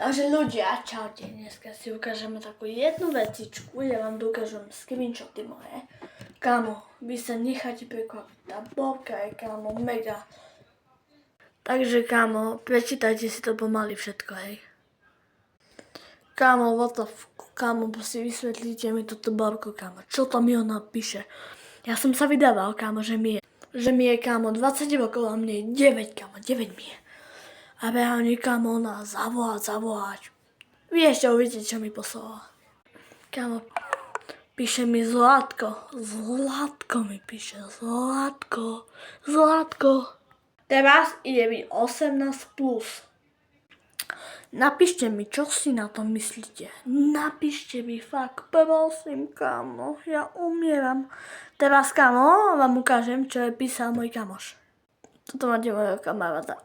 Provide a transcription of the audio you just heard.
Takže ľudia, čaute, dneska si ukážeme takú jednu vecičku, ja vám dokážem screenshoty moje. Kámo, vy sa necháte prekvapiť, tá bobka je kámo mega. Takže kámo, prečítajte si to pomaly všetko, hej. Kámo, what the fuck, kámo, si vysvetlíte mi toto bobku, kámo, čo tam mi ona píše. Ja som sa vydával, kámo, že mi je kámo 20 rokov a mne je 9, kámo, 9 mi je. A reálne kámo ona zavolať. Vy ešte uvidíte, čo mi poslala. Kámo, píše mi Zlatko mi píše, Zlatko. Teraz ide mi 18+. Napíšte mi, čo si na to myslíte. Napíšte mi, fakt, prosím, kámo, ja umieram. Teraz, kámo, vám ukážem, čo je písal môj kamoš. Toto máte mojho kamaráta.